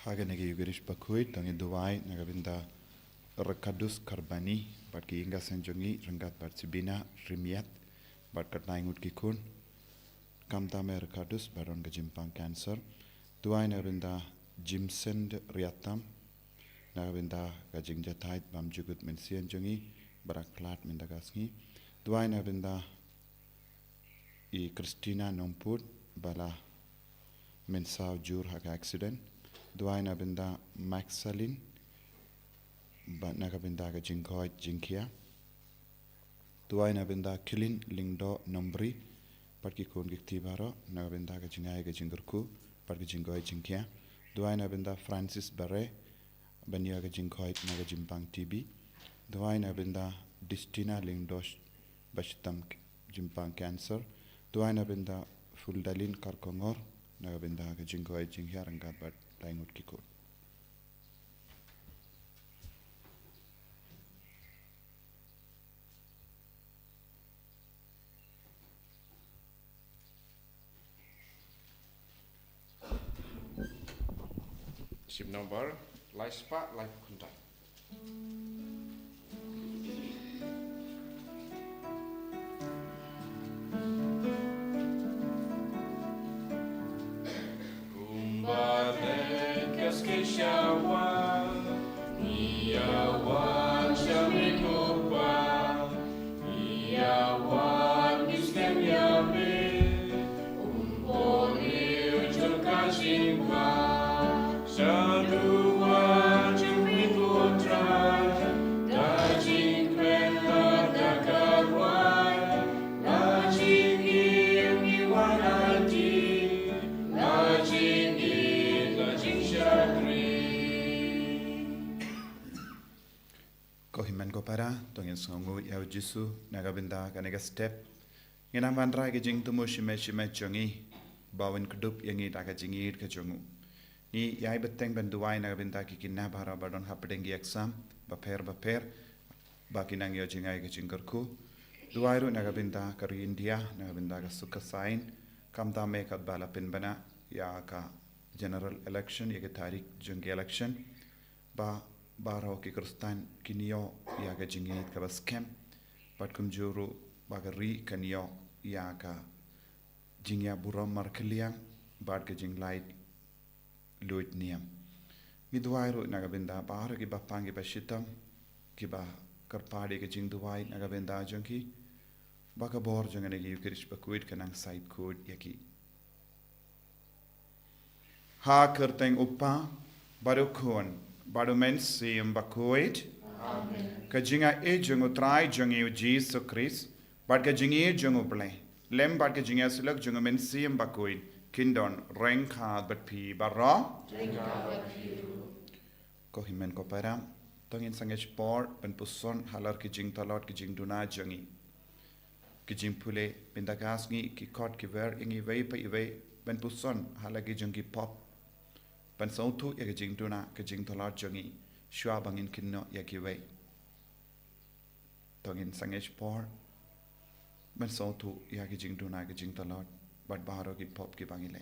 Haganegi Ugarish Bakhuid, Tangi Duwai, Nagabinda Rakadus Karbani, Barki Inga Sanjongi, Rangat Batsibina, Rimiat, Barkatnaingut Kikun, Kamtame Rakadus, Baron Gajimpang Cancer, Duwai Nagabinda Jimsend Riatam, Nagabinda Gajing Jatait, Bamjugut Mensian Jongi, Baraklat Mindagasni, Duwai Nagabinda I Christina Nompur, Bala Mensaw Jur Haka Accident, Duwai Nabinda Maxalin, but Nagabinda Jinkoi Jinkia, Duwai Nabinda Kilin Lingdo Nombri, Parkikun Giktibaro, Nagabinda Jingai Jingurku, Parkijingoi Jinkia, Duwai Nabinda Francis Barre, Banyaga Jinkoi Nagajimpang TB, Duwai Nabinda Distina Lingdosh Bashtam Jimpang Cancer, Duwai Nabinda Fuldalin Karkongor, Nagabinda Jinkoi Jinkia Rangat Bat. Laingut kikut. Ship number, life spa, life contact. Kohiman ko para tongin songu yau jisu nagabinda kanega step ngina mandra ke jing tumu shime chongi bawin kedup yangi daga jingir ke jongu ni yai beteng banduai nagabinda ki kinna bara badon hapedengi exam baper bakinang yo jingai ke jingkerku duairu nagabinda kari India nagabinda ka suka sign kamta me kat bala pin bana ya ka general election ya ke tarik jungi election ba Baro ki Kristan kinio ya ka jingit ka baskem bat kumjuru bagari kanio ya ka jingya buram markeliang bat ka jinglait luit niam midwairu nagabinda bahar ki bapangi bashitam ki ba karpade ka jingduai nagabinda jonki baka bor jongane ki ukirish Bakhuid kanang side code yaki ha kerteng upa barukhon Badumen siyem Bakhuid. Amen. Kajinga e jungu trai jungu Jesus Christ. Bad kajingi jungu ble. Lem bad kajinga sulak jungu men siyem Bakhuid. Kindon rengkad bat pi barra. Ko himen ko para. Tongin sangech por ben puson halar kijing talot kijing duna jungi. Kijing pule bindagasngi ki kot ki ver ingi vei pa iwe ben puson halar kijing ki pop. Ban sautu ya kajing tuna kajing tolat jongi shua bangin kinno ya kiwei tongin sangesh por ban sautu ya kajing tuna kajing tolat bat baharo ki pop ki bangile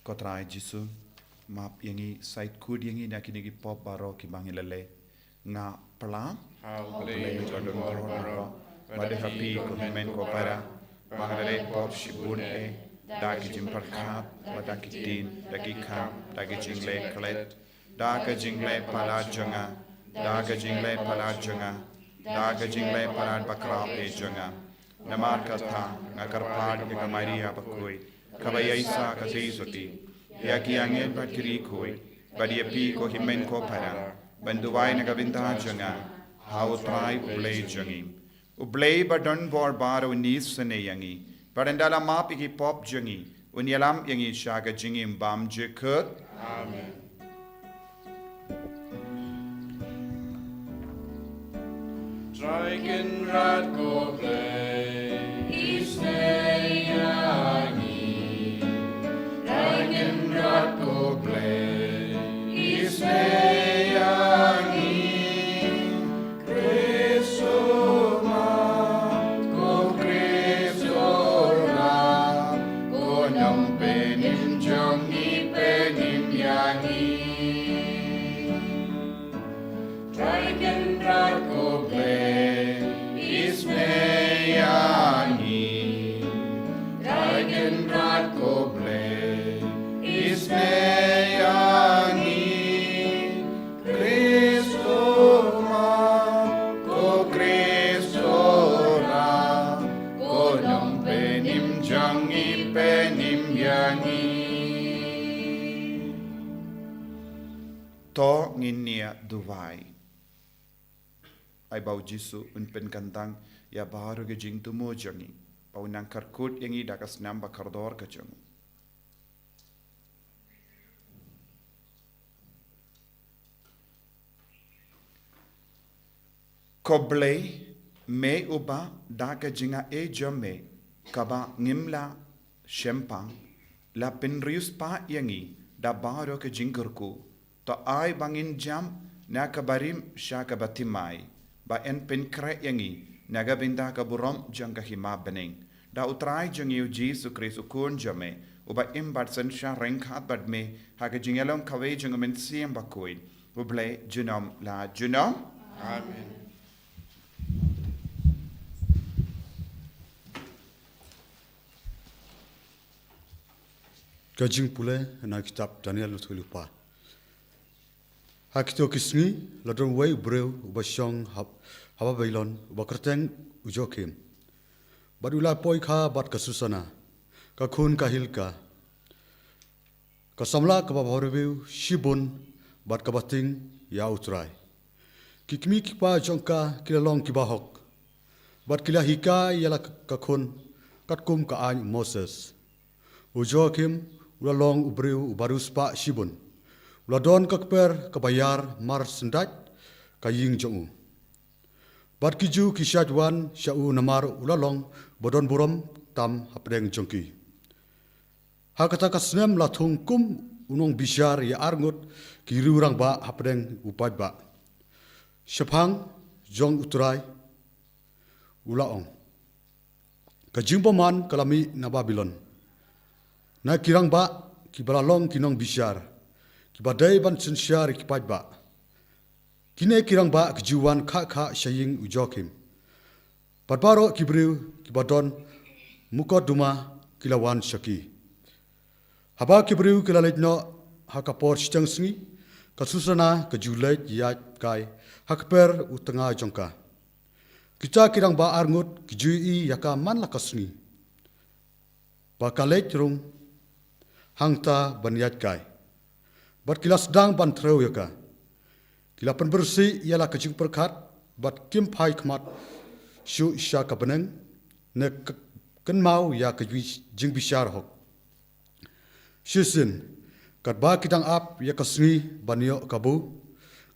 kotrai jisu map yangi site code yangi nakini ki pop baro ki bangilale nga pala How play jodon baro bade happy ko men ko para bangale pop shibun da ki jimpar khat bada ki tin da ki kham da ki jingle klet da ka jingle pala jonga da ka jingle pala jonga da ka jingle pala bakra e jonga namar ka tha nga karpad ki kamaria Bakhuid kabayai ka soti ya ki angel bat kiri koi badia pi ko himen ko para banduwai nagabinda jonga how try ublay jongi ublay badon bor baro nis sene yangi barandala map ki pop jongi unyalam yangi shaga jingi bam jekut Amen. Dragon rat go play, Sngi. Dragon rat go play. Dragon Draco Blade is Meyangi. Dragon Draco Blade is Meyangi. Cristo ma ko Cristo ra ko nong penim jangi penim yangi. To nginia duwai. Ai bau Jisu unpen kantang ya baru ke jing tumu jangi. Bau nang karkut yangi dakas namba kardor ke jangu. Koblei me uba daka jinga e jame kaba ngimla shempang la penrius pa yangi da baru ke jingkerku to ai bangin jam na kabarim sha kabatimai ba en penkre yangi naga binda ka burom jang ka hima bening da utrai jang yu Jesu Kristu kun jame uba imbat san sha rengkhat bad me ha ka jingalong kawe jang men siem Bakhuid uble junom la junom. Amen. Kajing pule na kitab Daniel lupa. Hakito kisngi ladron way breu ubashong haba bailon ubakerteng ujokim. Badula poi kha bat kasusana ka khun ka hilka ka samla ka babhorbiu shibun bat ka bating ya utrai. Kikmi kipa jongka kilalong kibahok bat kila hika yala ka khun katkum ka an Moses. Ujokim ulalong ubreu ubarus pa shibun. Uladon kakper kabayar mar sendat kaying jongu. Bat kiju kisyadwan syau namar ulalong bodon buram tam hapdeng jongki. Hakata kasnem latung kum unong bisyar ya arngut kirurang ba hapdeng upad ba. Syapang jong utrai ulaong. Kajimpoman kalami na Babylon. Na kirang ba kibalalong kinong bisyar. Kibadai ban sensyar kipad ba. Kine kirang ba kejuan kha syaying ujokim. Padbaro kibriu kibadon mukot duma kilawan syaki. Haba kibriu kilaletno hakapor syang Sngi kasusana kejulet yat kai hakper utengah jongka. Kita kirang ba arngut kijui yaka man lakasni. Bakalet rung hangta banyat kai. Bat kila sedang ban treu yaka. Kila penbersih ialah kecing perkat bat kim pai kmat syu isya kabeneng ne kenmau ya ke jing bisyar hok. Syusin kat ba kitang ap ya kasni banyo kabu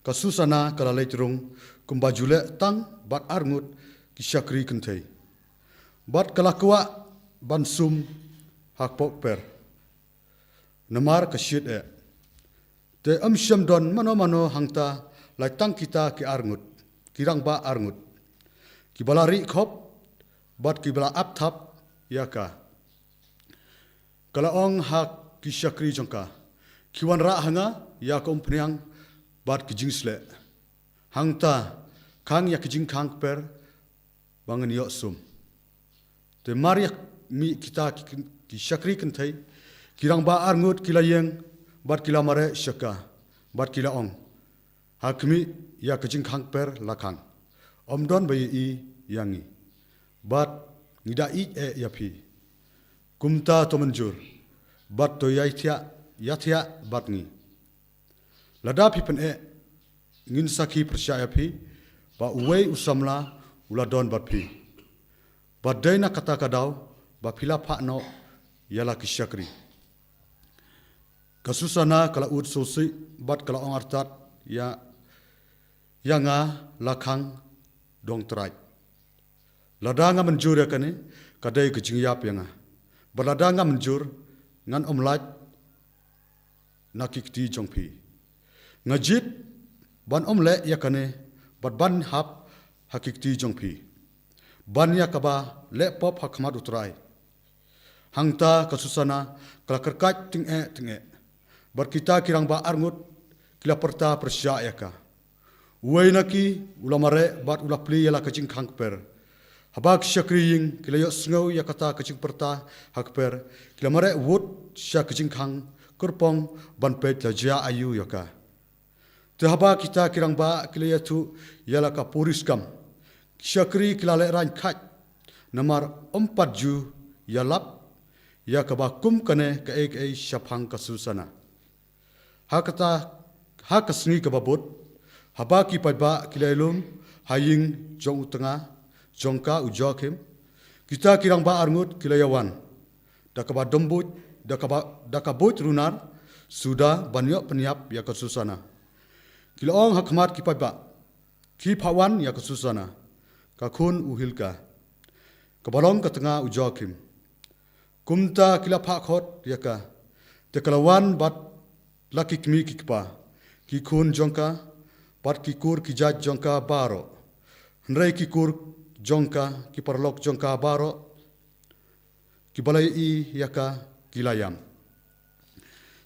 kasusana kalalai terung kumbajule tang bat arngut kisyakri kentai. Bat kalakwa ban sum hakpok per. Namar kasyid e. Te amsyam don mano hangta lai tang kita ki arngut, kirang ba arngut. Kibalari khop, bat kibala ap thap yaka. Kalaong hak kisyakri jongka. Kiwan ra hanga ya kompnyang bat kijingsle. Hangta kang ya kijing kang per bangan yok sum. Te mariak mi kita kisyakri kentai, kirang ba arngut kilayeng bat kila mare syaka, bat kila ong. Hakmi ya kecing kang per lakang. Omdon bayi i yangi. Bat ngida i yapi. Kumta to menjur. Bat to yatia bat ngi. Lada pipen ngin saki persyaya pi. Ba uwei usamla uladon bat pi. Bat daina kata kadau. Ba pila pak no yala kisyakri. Kasusana kala ud sosi bat kala ong artat ya yanga lakang dong terai. Ladanga menjur ya kane kadai kejingyap yanga. Baladanga menjur ngan omlat nakikti jongpi. Ngajit ban omle ya kane bat ban hap hakikti jongpi. Ban ya kaba le pop hakmat utrai. Hangta kasusana kala kerkat ting e. bat kita kirang ba arngut kila perta persya yaka. Uway naki ulamare bat ulapli yala kacing kangper. Habak syakriing kila yok sngau yakata kacing perta hakper. Kila mare wud sya kacing kang kurpong banpet lajia ayu yaka. Tehaba kita kirang ba kila yatu yala ka puriskam. Syakri kila le ran khat namar 4 ju yalap ya kabakum kane ka ek ei syapang kasusana. Hakata hakasngi kababut habaki padba kilailum haying jong utanga jongka ujokim kita kirang ba arngut kilayawan dakaba dombut dakabut runar sudah banyak peniap ya kasusana. Kilaong hakmat kipadba kipawan ya kasusana kakun uhilka kabalong katanga ujokim kumta kila pakhot yaka tekalawan bat laki kmi kikpa kikun jongka bat kikur kijat jongka baro nrei kikur jongka kiparlok jongka baro kibalai i yaka kilayam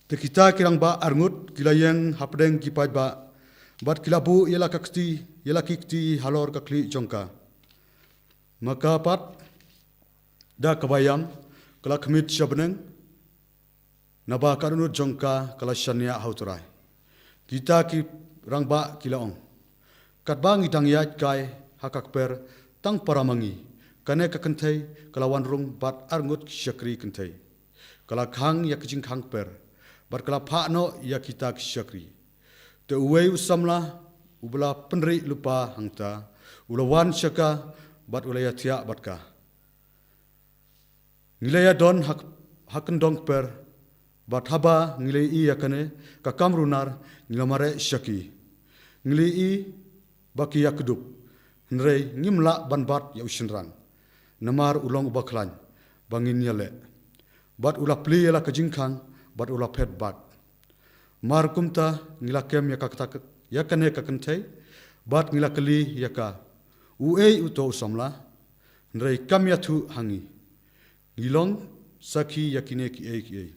te kita kirang ba arngut kilayang hapdeng kipat ba bat kilabu yala kakti yala kikti halor kakli jongka maka pat da kabayam kala kemit syabneng naba karunut jongka kala syania hauturai kita ki rangba kilaong katbang idang yat kai hakakper tang paramangi kane kakentai kala wanrung bat arngut syakri kentai kala khang ya kijing khang per bat kala phano ya kita syakri te uwei usamla ubla penri lupa hangta ulawan syaka bat ulaya tia batka ngilaya don hakendong per bat haba ngilai i yakane ka kamrunar ngilamare syaki ngilai i baki yakdup nrei ngimla banbat ya ushinran namar ulong baklan bangin yale bat ulapli yala kajingkang bat ulapet bat mar kumta ngilakem yakane kakentai bat ngilakali yaka uei uto usamla nrei kamyatu hangi ngilong saki yakine ki ei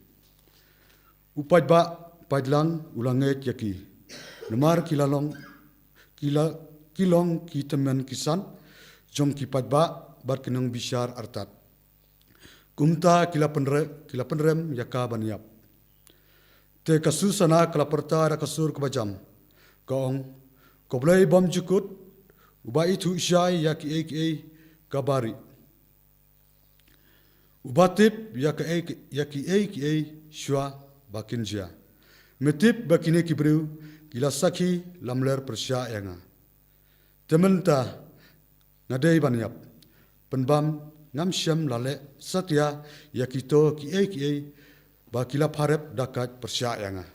upat ba padlang ulanget yaki namar kilong ki temen kisan jong ki padba bar kinong bisyar artat kumta kila penrem yaka baniap te kasusana kala perta kasur kebajam kaong koblai bom jukut uba itu syai yaki ei kabari ubatip yaki ei shwa bakinjia metip bakine kibriu kila saki lamler persya yanga tementa ngadei baniap penbam ngamsyam lale satya yakito ki ei bakila pharep dakat persya yanga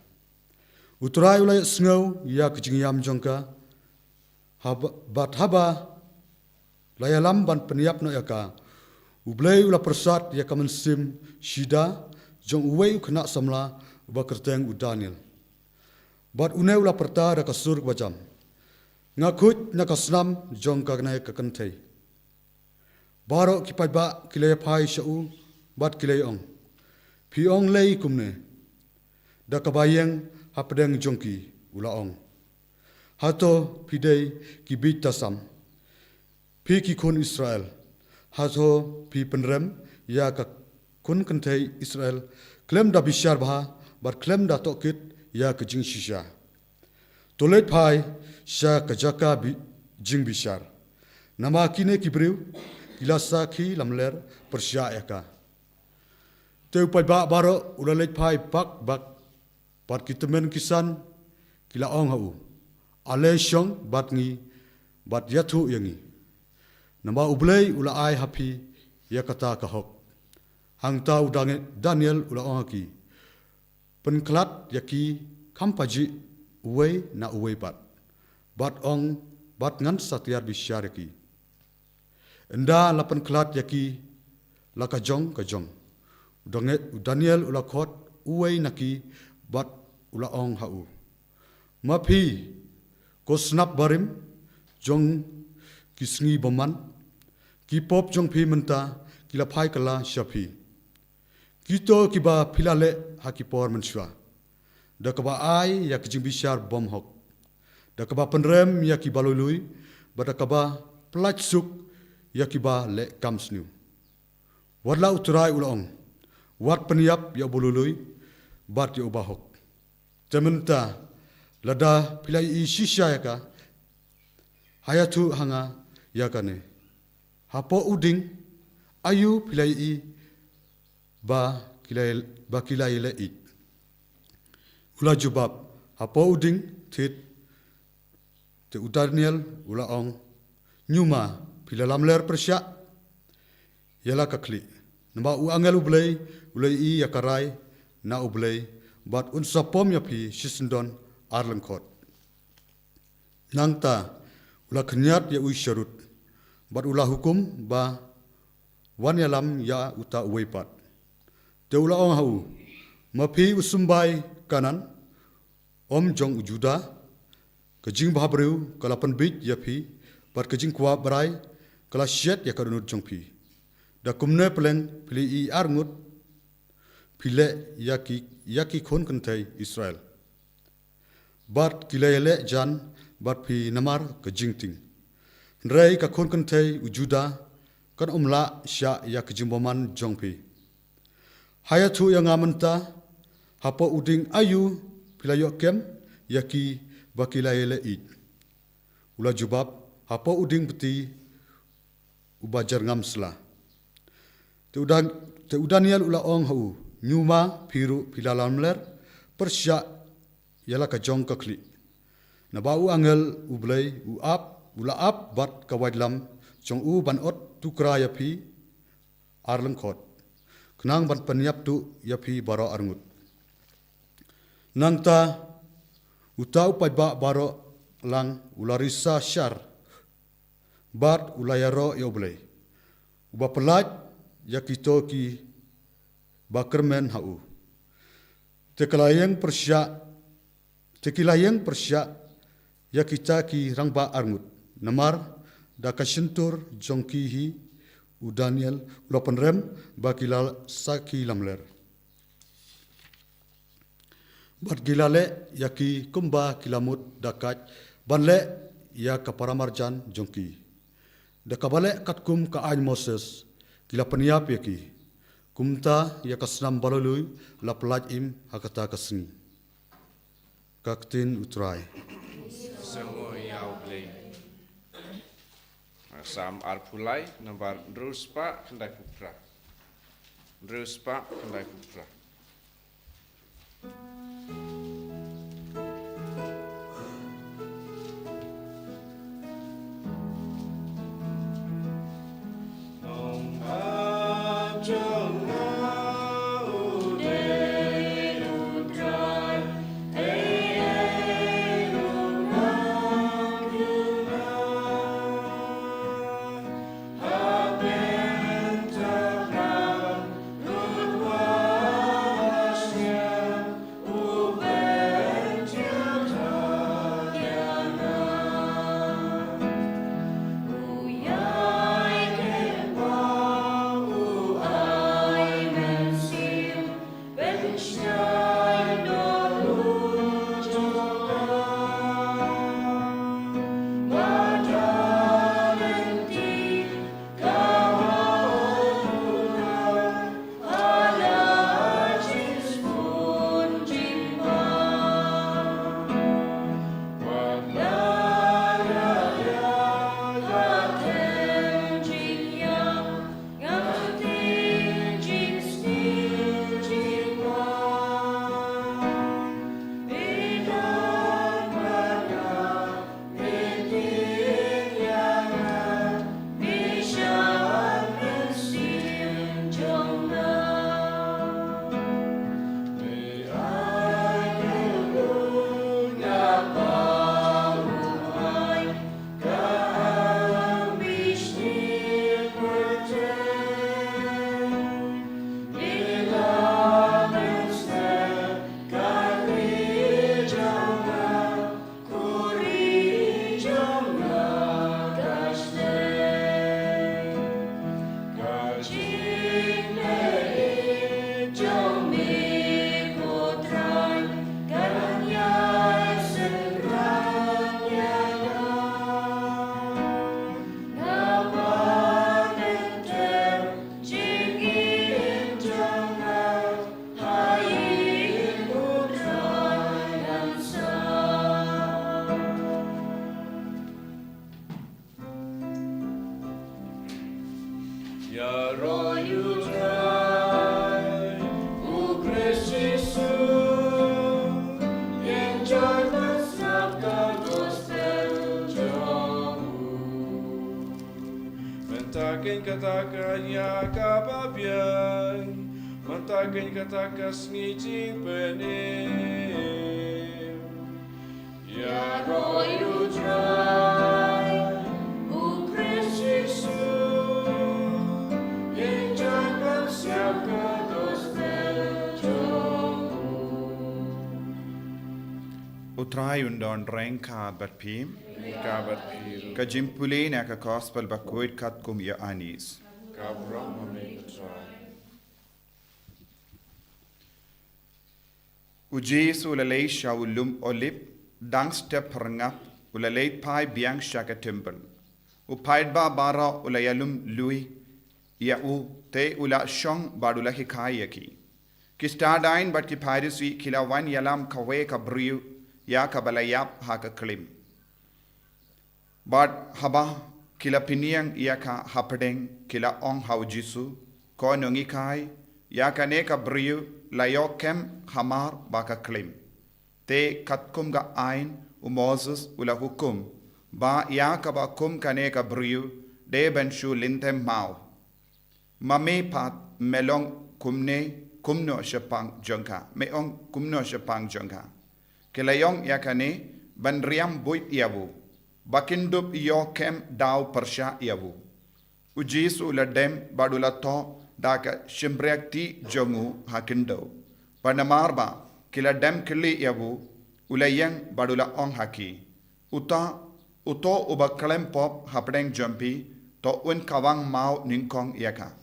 uturai ulai sngau ya kejingyam jongka bat haba layalam ban peniap no yaka ublei ula persat ya kamensim shida jong uwei kena samla uba kerteng udaniel bat une ula perta da kasur bajam ngakut nakasnam jong kagnai kakentei baro kipat ba kilay pai shau bat kilay ong piong lei kumne da kabayeng hapdeng jongki ula ong hato pidei kibit tasam pi ki kun Israel hato pi penrem ya ka kun kentei Israel klem da bisyar bah bar klem da tokit ya ka jing shisha tolet pai sha ka jaka jing bisyar nama kine kibriu kilasa ki lamler persya yaka te upai ba baro ulalet pai bak pat kitemen kisan kila ong hau ale shong bat ngi bat yathu yangi nama ublei ula ai happy yakata ka hok hang tau Daniel ula ong ki penklat yaki kampaji uwei na uwei bat ong bat ngan satyar bisyar yaki enda la penklat yaki la kajong donget Daniel ula khot uwei naki bat ula ong hau mapi ko snap barim jong kisngi boman ki pop jong phi menta kila phai kala shapi kito kiba philale hakipor manshwa Da kaba ai ya kijing bishar bom hok. Da kaba penrem ya ki balului, bada kaba pelacuk ya ki ba le kamsnu. Wadla uturai ulong, wat peniap ya bulului, bat ya ubahok. Tementa lada pilai I shisha ya ka, hayatu hanga ya kane. Hapo uding ayu pilai I ba kilai le I. Ula jubab hapo uding tit te udaniel ula ong nyuma pila lamler persya yala kakli. Namba u angel ulai I yakarai na ublei bat unsapom ya pi shisendon arlengkot. Nangta ula kenyat ya uisharut bat ula hukum ba wan yalam ya uta uwepat. Te ula ong hau mapi usumbai kanan om jong ujuda kejing bahabreu kala penbit ya pi bat kejing kuwa berai kala syet ya kadunut jong pi. Da kumne peleng pili I arngut pile yaki khon kentai Israel. Bat kilayele jan bat pi namar kejing ting. Rei ka khon kentai ujuda kan umla sya ya kejing boman jong pi. Hayatu yang amenta hapo uding ayu pilayo kem yaki bakilayele id. Ula jubab hapo uding beti ubajar ngamsla. Te udaniel ula ong hau nyuma piru pilalamler persya yala kajong kakli. Nabau angel ublay ula ap bat kawaidlam jong u banot tukra yapi arlengkot. Kenang ban peniap tu yapi baro arngut. Nangta utau pai baro lang ularisa syar bat ulayaro yoblay. Uba pelaj yakito ki bakermen hau. Tekilayang persya yakita ki rangba arngut. Namar da kasentur jongkihi u Daniel ulopan rem bakilal saki lamler. Bat gilale yaki kumba kilamut dakat banle ya kaparamarjan jongki. Da kabale katkum ka ain Moses kila peniap yaki. Kumta ya kasnam balului la pelaj im hakata kasni. Kaktin utrai. Sngi au play. Sam arpulai nambar ruspa kendai kupra. Ruspa kendai kupra. Amen. Ya royu trai, u Kresisu, yang jalan sabda gospel jamu. Mentakin katakan ya kapabian, mentakin katakan Sngi jing penim. Ya royu trai, u Kresisu, yang jalan sabda gospel jamu. Utrai undon rengka berpim. Kabat biru, Kajimpuli na ka gospel Bakhuid kat kum ya anis. kabram mamekutrai. Ujis ulalay siya ulum olip, dang step perngap, ulalay pai biang siya ka temple. Upaid ba bara ulayalum lui, ya u te ula syong badula hikaya ki. Kistadain bat ki pairisi kilawan yalam kawe ka briu, ya ka balayap ha ka klim. But haba kila piniang ia ka hapadeng kila ong hau jisu ko nungi kai ya ka ne ka briu layo kem hamar baka klim te katkum ga ain u Moses ula hukum ba ya ka ba kum ka ne ka briu de ben shu lintem mau mame pat melong kumno shapang jongka me ong kumno shapang jongka kila yong ya ka ne ban riam buit yabu Bakindup iyo kem daw persya yawu. Ujis uladem badula to daka shimbriakti jongu hakindo. Panamarba kila dem kili yawu ulayang badula ong haki. Uto uba kalem pop hapdeng jumpi to un kawang mau Nyngkong yaka.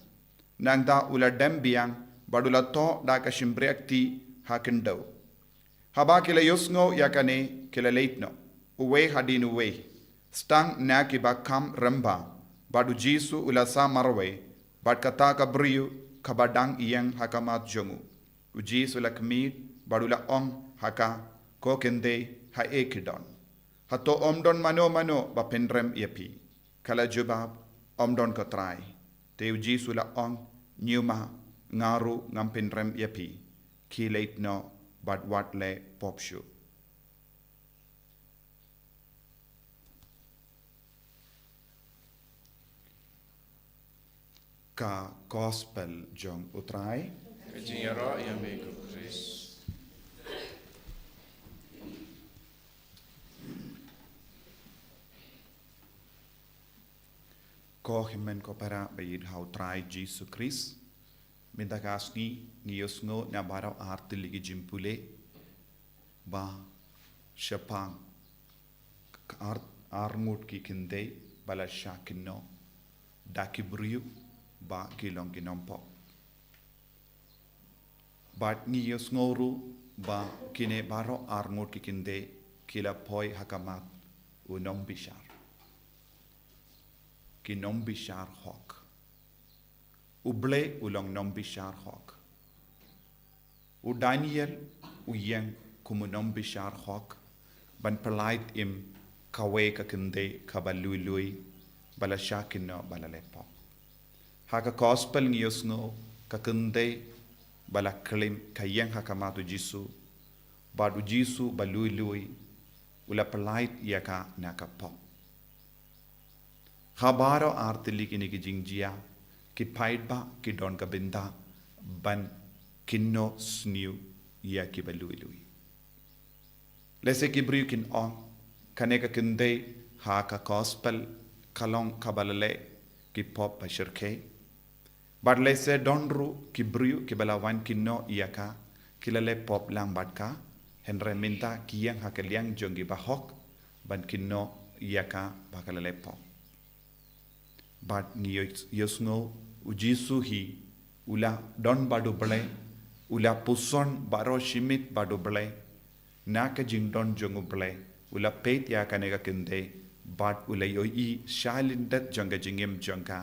Nangda uladem biang badula to daka shimbriakti hakindo. Haba kila yusngo yakane kila leitno. Uwe hadin uwe. Stang na ki bakam ramba, badu jisu ulasa marwe, bad kata kabriu kabadang iyang hakamat jongu. Ujis ulakmid badula ong haka ko kende ha ekidon. Hato omdon mano ba pendrem yepi. Kala jubab omdon kotrai. Te ujis ula ong nyuma ngaru ngam pendrem yepi. Kileit no bad watle popshu. Ka gospel jong utrai Kajiyara yang beku Kris. ko himen ko para bayid hau trai Jesus Christ minta kasni ngiyosngo na baraw artili jimpule ba syapang armut ki kinde bala syakino dakibriu ba kilong kinompo. Bat ngiyos ngoru ba kine baro arngot kikinde kila poi hakamat unom bishar. Kinom bishar hok. Uble ulong nom bishar hok. U Daniel uyeng kumunom bishar hok ban pelait im kawe kakinde kabalului bala syakino bala lepo. Haka gospel ngiyosngo kakende bala klim kayang hakamatu jisu badu jisu balui ula pelait yaka nakapo. Habaro artili kini ki jingjia ki paidba ki don kabinda ban kinno sniu ya ki balui. Lese ki briu kin on kaneka kende haka gospel kalong kabalale ki pop bashirke. But let's say donru kibriu kibalawan kinno iyaka kilale pop lang badka henre minta kiyang hakaliang jongi bahok ban kinno iyaka bakalale pop. But ni yosngo ujisu hi ula don badu bale ula puson baro shimit badu bale naka jing don jongu bale ula pet ya kanega kinde but ula yoi shalindat jonga jingim jonga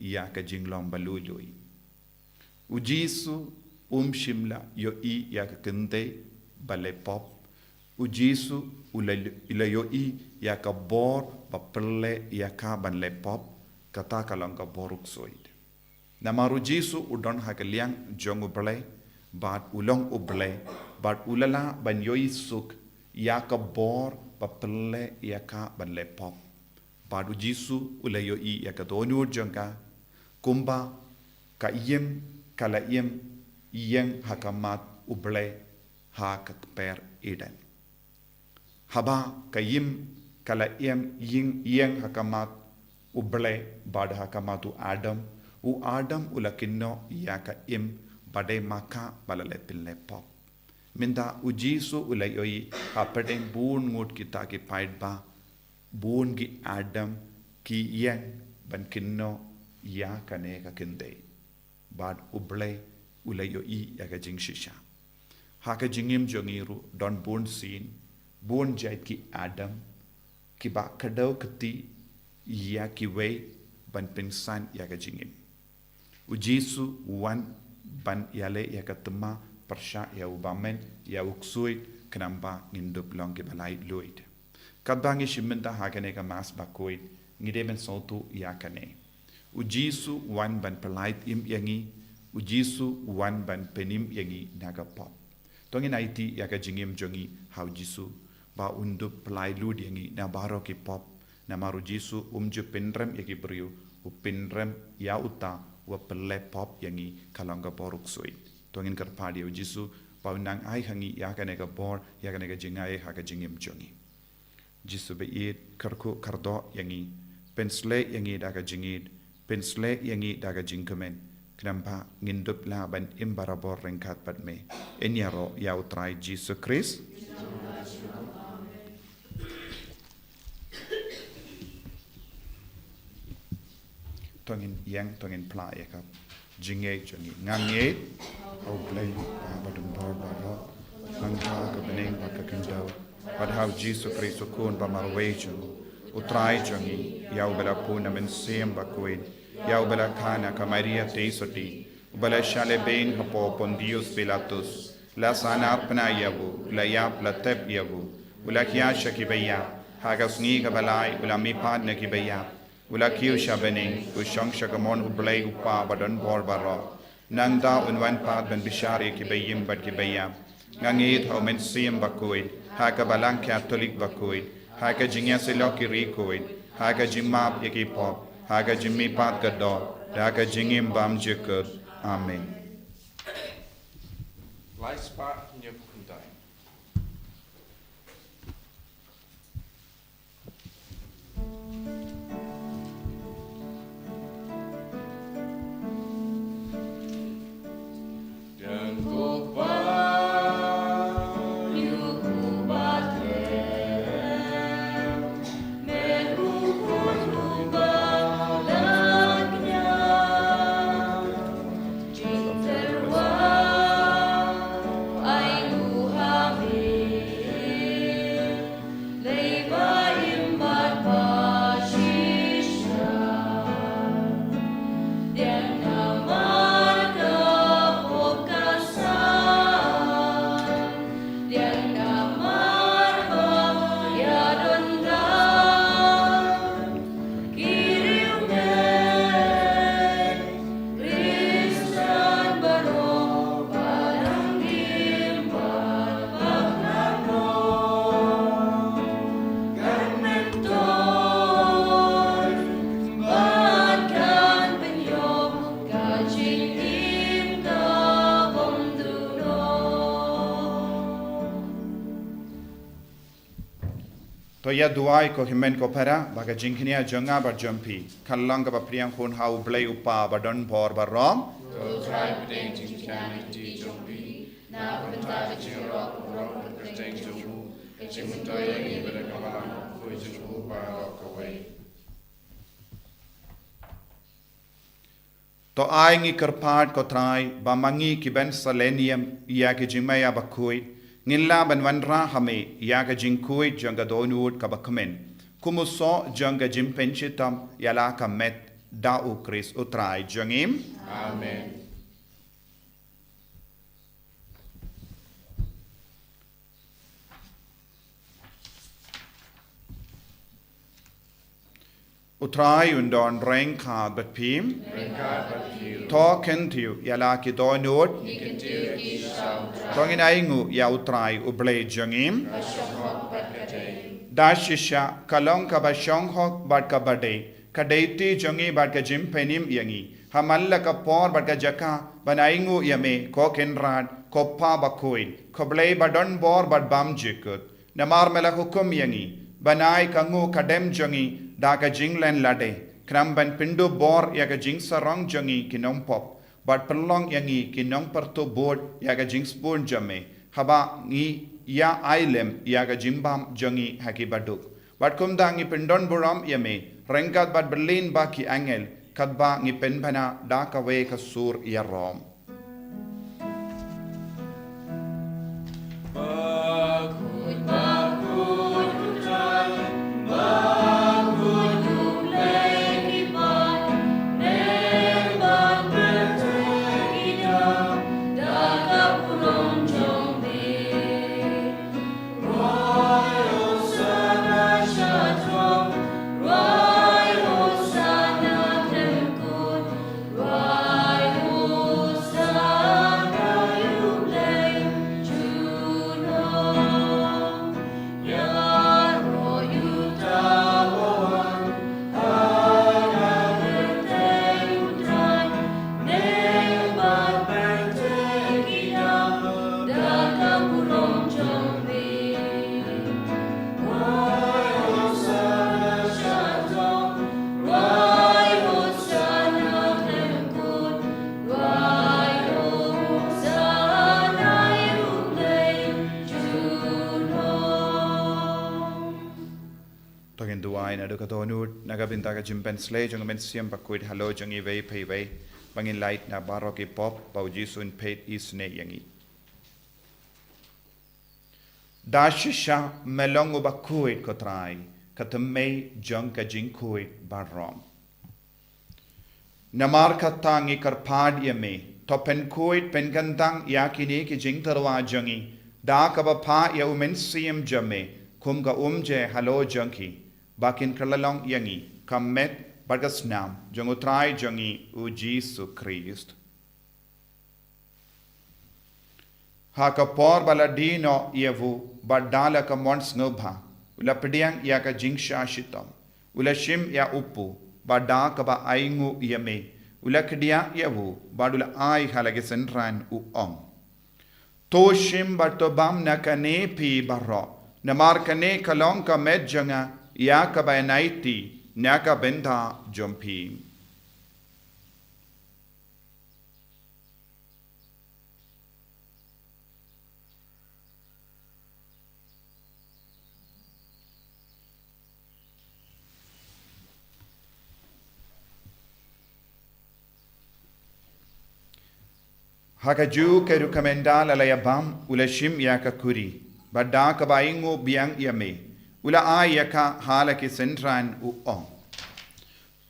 ia ka jinglong balului. Ujisu shimla yo i ya ka kente bale pop. Ujisu ila yo i ya ka bor ba perle ya ka ban le pop kata kalong ka boruk soid. Namaru Jesu udon hakaliang jong ublay, bat ulong ublay, bat ulala ban yoi suk, yaka bor, papele yaka ban le pop. Badu Jesu ulayo I yaka donur jongka, kumba ka iem kala iem hakamat ublay hakakper eden. Haba ka iem kala iem hakamat ublay bad hakamatu Adam, u Adam ulakinno yaka bade maka balale pille pop. Minda u Jesu ulayoi hapedeng bun ngut kita ki paid ba, bun gi Adam ki yang ban kinno ya kane ka kinde bad ublay ulayo I ya ka jing shisha ha ka jingim jongiru don bun sin bun jait ki Adam ki ba kadau kati ya ki way ban pinsan ya ka jingim u Jesu wan ban yale ya ka tema persya ya ubamen ya uksui kenamba ngindup long ki balai luid kadbangi shiminta ha kane ka mas Bakhuid ngide ben sotu ya kane u Jesu wan ban pelait yangi u Jesu wan ban penim yangi naga pop tongin IT ya ka jingim jongi how Jesu ba undu pelai lud yangi na baro ki pop na maru Jesu umju pinrem yaki beriu u pinrem ya uta wa pele pop yangi kalanga boruk suit tongin karpadi u Jesu ba unang ai hangi ya kane ka bor ya kane ka jingai ha ka jingim jongi Jesu beid karku kardo yangi pensle yangi daga jingid pensle yangi daga jingkemen kenapa ngindup la ban imbarabor rengkat padme enyaro ya utrai Jesu Christ tongin yang tongin pla ya kap jingai jongi ngange au play badum bar baro mangka ka beneng ka kendau padahal Jesu Kristus kun pamarwejo utrai jongi yau bela puna men sem Bakhuid yau bela kana ka Maria teisoti bela shale ben hapo Pontius Pilatus la sanar pna yabu la yap la tep yabu ula kiya shakibaya haga sngi ka balai ula mi pad na kibaya ula kiu shabening u shang shakamon ublay upa badan bor baro nangda unwan pad ben bishari kibayim bad kibaya ngangit ho men sem Bakhuid haga balang Catholic Bakhuid haga jingya seloki rikoid haga jimap yaki pop haga jimmi pat gado haga jingim bam jekut amen Laispa nyepundai. Dan to ya duai ko himen ko para baga jingknia jonga bar jompi kallang ba priang khun hau blay upa badon bor barom to try bedeng jingkani di jombi na penta jiro ro bedeng jomu jimuto yangi beda kamalang ko jimu ba lokawai to ai ngi karpat ko trai ba mangi ki ben selenium ya ki jimaya Bakhuid ngilla ban wanra hame ya ka jingkui janga donut ka bakmen kumuso janga jimpenchitam yala ka met da u Chris utrai jangim amen utrai undon reng ka bat phim Rengkat berkiu. to ken thiu yala ki do nut Nikentiu kisau. tongin aingu ya utrai uble jangim Basyokok berkecai. dashisha kalong ka bashong hok bat ka bade kadaiti jangi bat ka jim penim yangi hamalla ka por bat ka jaka banaingu yame ko kenrad ko pa bakhuid ko ble badon bor bat bam jikut namar mela hukum yangi banai kangu kadem jangi da ka jinglen lade kram ban pindu bor ya ka jing sarong jangi kinom pop bat pelong yangi kinong pertu board ya ka jing spoon jame haba ngi ya ailem ya ga jimbam jangi haki baduk bat kumda ngi pendon buram yame rengkat bat berlin baki angel kadba ngi penbana daka we ka sur ya rom Bakhuid, bakhuid utrai, bakhuid ulei kipai, nembak bertekidam, daga pulong jombe. Roy Osana Shatrom, Roy Osana Temkut, Roy Osana Ulei Juno. Yaro Yutawan, Aga Bertei Utrai, Nembak bertekidam, daga pulong jombe. Roy Osana Shatong, Roy Osana Temkut, Roy Osana Ulei Juno. tongin duai na duka donut nagabinta ka jimpen sle jong men siam Bakhuid halo jangi ve phei ve bangin light na baroki pop bauji sun pet isne yangi dashisha melong Bakhuid kotrai katame jong ka jingkhuid barom namar katangi karpad yame to pen kuit pen gandang yakini ki jing tarwa jangi da ka ba pha ya umen siam jame kum ga umje halo jangi bakin kralalong yangi kamet bagasnam jangutrai jangi u Jesu Christ ha ka por baladino yevu badala ka mons ngobha ula pediang ya ka jingsha shitam ula shim ya upu bada ka ba aingu yame ula kdia yevu badula ai halage senran u ong to shim bato bam na kane pi barro namar kane kalong ka med janga ya ka ba naiti na ka benda jompi Hakaju ke rukamendal alayabam ula shim yaka kuri badda ka baingo biang yame ula ayaka halaki sentran u on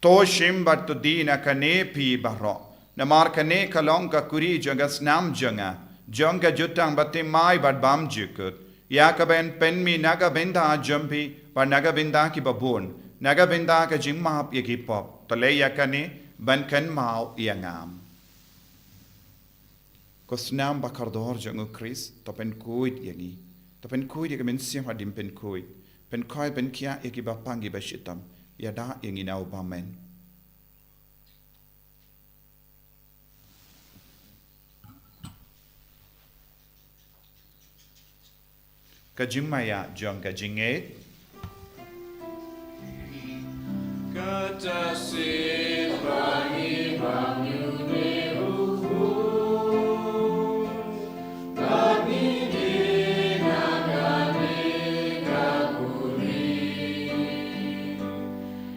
to shim battu dina kane pi barro namar kane kalong ka kuri jangas nam janga jonga jutang batte mai bad bam jukut yaka ben penmi naga benda jampi ba naga benda ki babon naga benda ka jimmap yaki pop to le yakane ban kan mau yangam ko snam bakardor jangu Chris to pen kuit yangi to pen kuit ya men sim hadim pen kuit pen koi pen kia yaki bapangi bashitam ya da yangi na obamen ka jimmaya jong ka jinget Kata sifani banyu neruku Bani dinagane kaburi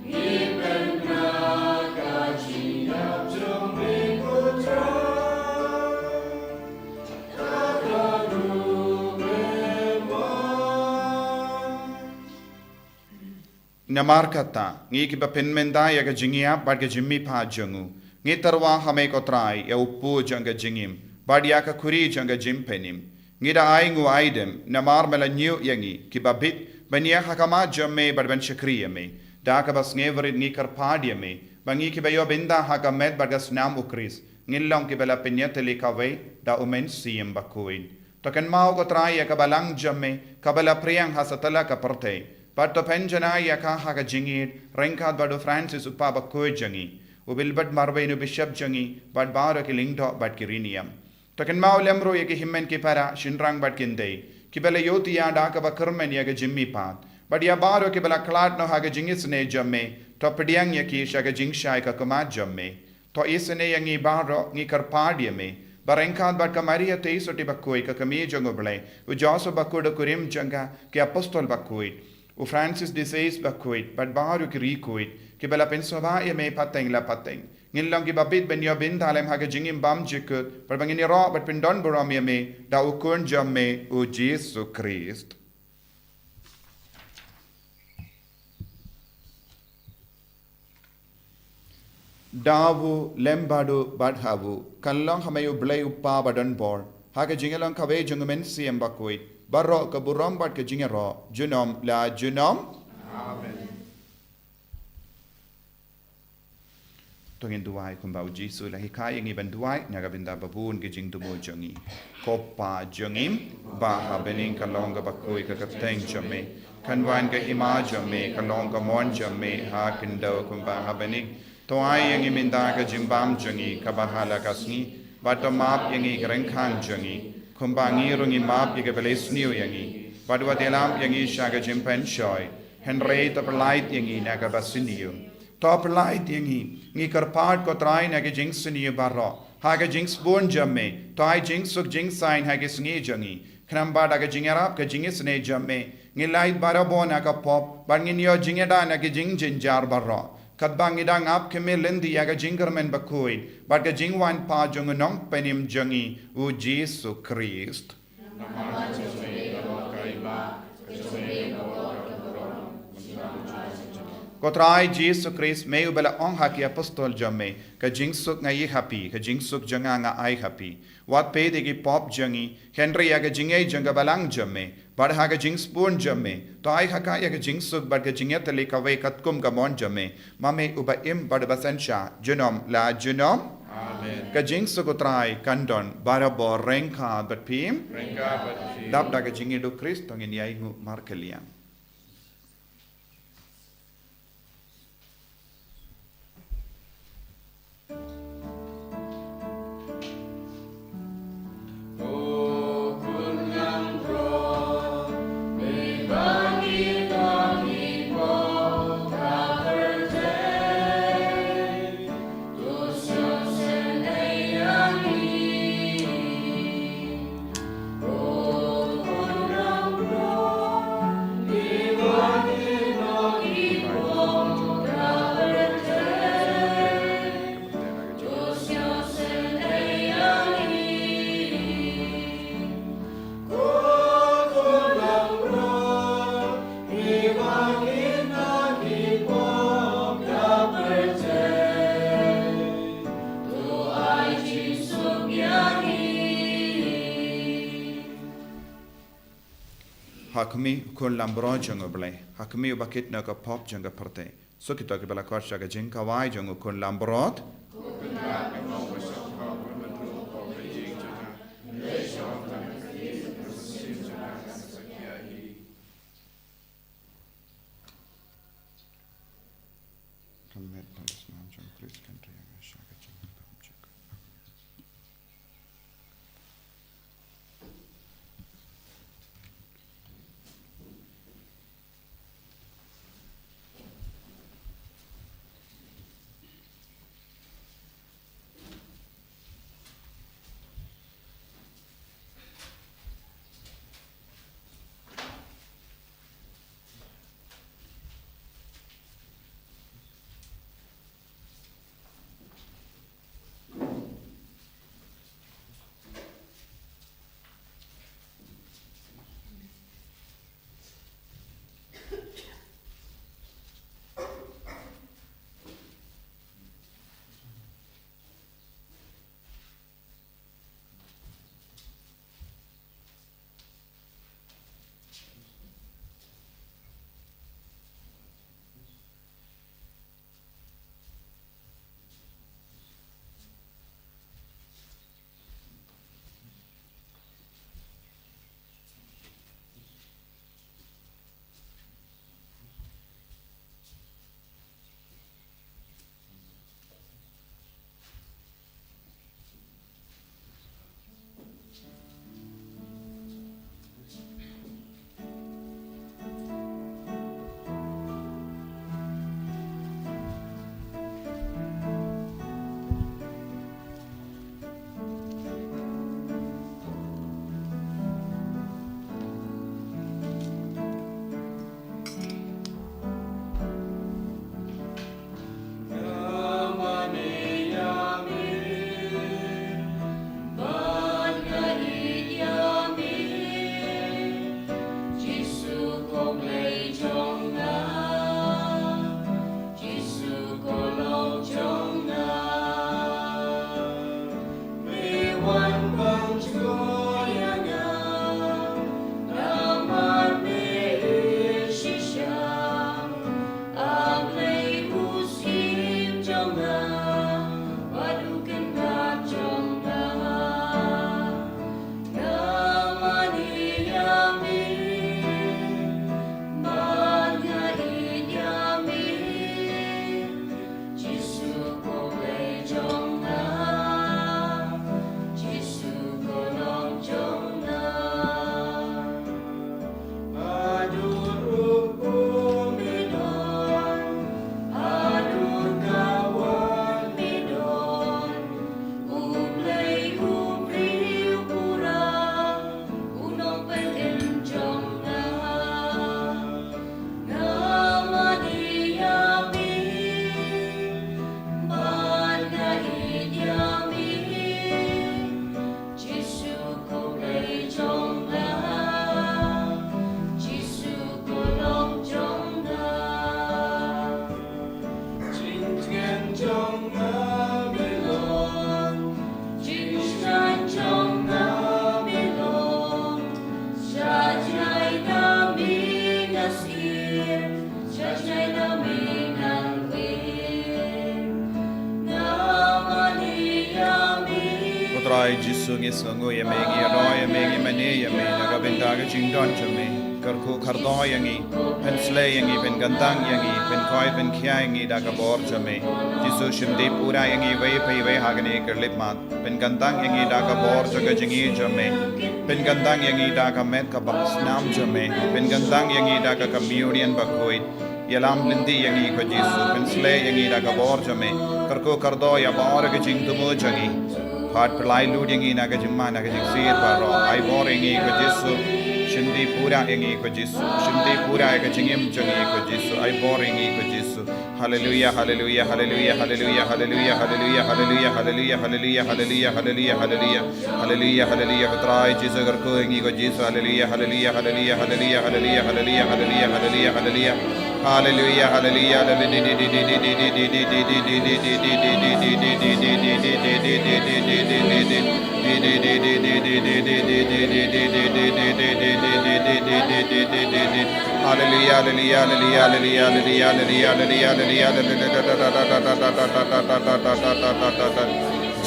Iben naga jinap jombe putra Takadu memang namar kata ngi ki ba pen menda ya ga jingia bad ga jimmi pha jangu ngi tarwa hame ko trai ya uppu janga jingim bad ya ka khuri janga jim penim ngi da ai ngu aidem namar mela nyu yangi ki ba bit bania hakama jamme bad ban shakriya me Daka bas ngeverit ngi karpadia me. Bangi ki bayo binda haka med bagas nam ukris. Ngilong ki bala penyateli kawe da umen siem Bakhuid. Token mau ko trai ya kabalang jamme kabala priang hasatala ka perte. Pato penjana ya ka haka jingit rengkat bado Francis upa Bakhuid jangi. Ubilbat marbe no bishop jangi bad baro ki lingdo bad kiriniam. Token mau lemro ya ki himmen ki para shinrang bad kinde. Ki bala yoti ya da ka bakurmen ya ka jimmi pat. Bad ya baro ki bala klat no haka jingis ne jamme. To pediang ya ki shaka jingshai ka kumat jamme. To isene yang ngi baro ngi karpadia me. Barengkat bad kamaria te soti Bakhuid ka kami jango ble. U Joso Bakhuid kurim janga ki apostol Bakhuid. U Francis disease Bakhuid bad baro ki rikuid. Ki bala pensova ya me pateng la pateng. Ngilang ki babit ben yo bin dalem haga jingim bam jikut. Par bangini ro bad pindon boram ya me da ukun jamme u Jesu Christ. Davu lembadu badhavu kallang hamayu blay upa badan bor haga jingalang kawe jungumen siem Bakhuid barro ka buram bad ka jingero junom la junom Amen. tongin duai kumbau Jesu la hikaya ngi ban duai nyaga binda babun ke jing tumo jangi kopa jangim ba bening kalong ka Bakhuid ka kapteng jamme kanwan ka ima jamme kalong ka mon jamme ha kindo kumba bening Toai yang iminda ka jimbam jangi kabahala kasni bato map yang i gerengkang jangi kumbangi rungi map yang beles new yangi badwa delam yang i shaga jimpen shoy henry top light yang i naga basiniu top light yang i ngi karpat ko trai naga jingsiniu barro haga jings bon jamme toai jings suk jing sign haga sngi jangi khnamba daga jingarap ka jingis ne jamme ngi light baro bona ka pop bangin yo jingeda naga jing jinjar barro Kadbang idang ap keme lendi yaga jingermen Bakhuid, but ga jingwan pa jungunong penim jangi u Jesu Christ. Kotrai Jesu Christ may ubala ong haki apostol jamme ka jingsuk ngai happy ka jingsuk janga nga ai happy wat pe de gi pop jangi Henry yaga jingay janga balang jamme bad haga jings pun jamme to ai haka yaga jingsuk bad ga jingetali ka we katkum ka mon jamme mame uba im bad basansha junom la junom Amen. ka jingsuk kotrai kandon barabo renka bat pim Renka bati. dap daga jingi do Christ ngin yai ngu markeliam. Hakmi kun lambro jango blay hakmi ubakit na ka pop janga parte so kita ke bala kwarsha ga jing kawai jango kun lambrot ngi songo ya me ngi ro ya me ngi mane ya me naga benda ga jingdon chame karko khardo yangi pen slay yangi pen gandang yangi pen koi pen khya yangi da ka bor chame jisu shimde pura yangi vai pai vai hagane karlip mat pen gandang yangi da ka bor jaga jingi chame pen gandang yangi da ka met ka bak snam chame pen gandang yangi da ka communion Bakhuid yalam lindi yangi ko jisu pen slay yangi da ka bor chame karko kardo ya bor ga jing tumo jangi Part pelai lu yangi naga jimma naga jing sir baro ai bor yangi ko jisu shindi pura yangi ko jisu shindi pura ga jingim jangi ko jisu ai bor yangi ko jisu hallelujah hallelujah hallelujah hallelujah hallelujah hallelujah hallelujah hallelujah hallelujah hallelujah hallelujah hallelujah hallelujah hallelujah trai jisu gar ko yangi ko jisu hallelujah hallelujah hallelujah hallelujah hallelujah hallelujah hallelujah hallelujah hallelujah Hallelujah, hallelujah,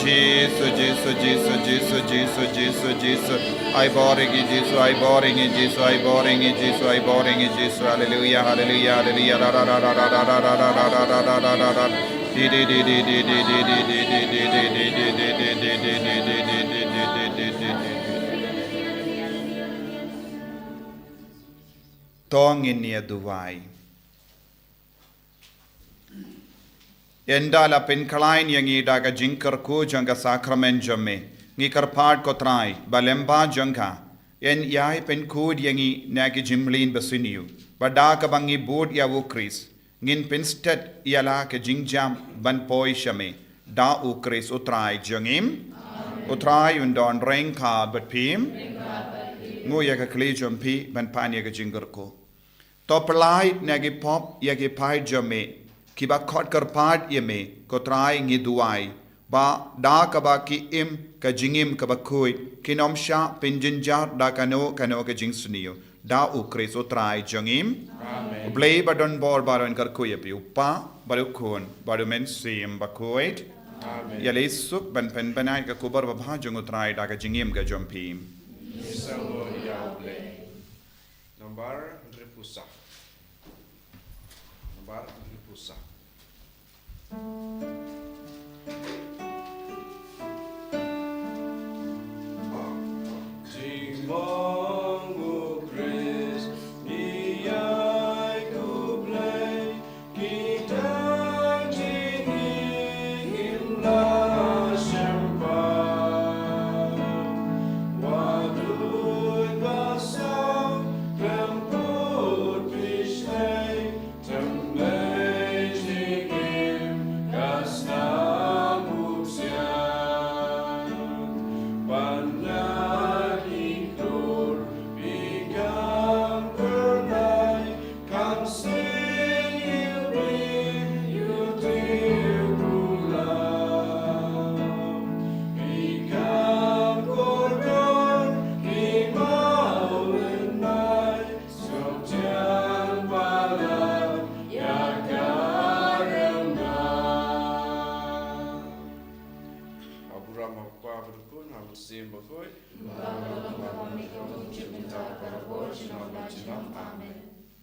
Jesus, Jesus, Jesus, Jesus, Jesus, Jesus, Jesus. I boring it, Jesus, I boring it, Jesus, I boring it, Jesus, I boring it, Jesus. Hallelujah, hallelujah, hallelujah. Da da da da da da da da da da da da da da da. Di di di di di di di di di di di di di di di di di di. Tong in near Dubai. Endala pen kalain yangi daga jinkar ko janga sakrament jamme ngikar part ko trai balemba janga en yai pen kud yangi nagi jimlin basiniu bada ka bangi board ya ukris ngin pen stet yala ke jingjam ban poi shame da ukris utrai jangim utrai undon ring ka but pim ngo ya ka klejum pi ban pan ya ka jinkar ko to plai nagi pop ya ke pai jamme Kiba khot kar part yeme kotrai ngi duai ba da kaba ki im ka jingim ka Bakhuid kinom sha pinjinja da kano ka jingsniyo da ukris utrai jangim blay badon bor baron kar kuyapi upa baru khon baru men sim Bakhuid yale suk ban pen banai ka kubar ba jung utrai da ka jingim ka jompi Isango yaule. Nombar repusa. Nombar repusa.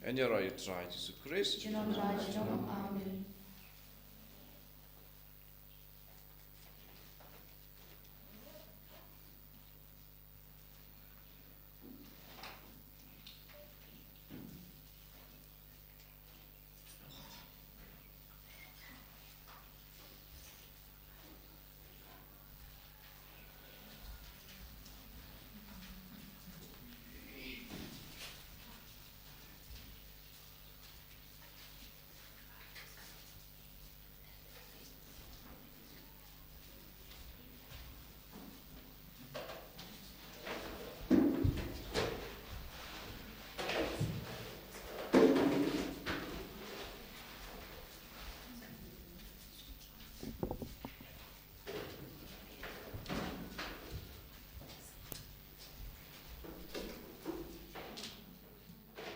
En jag rör ju trai Jesus Kristus. Amen.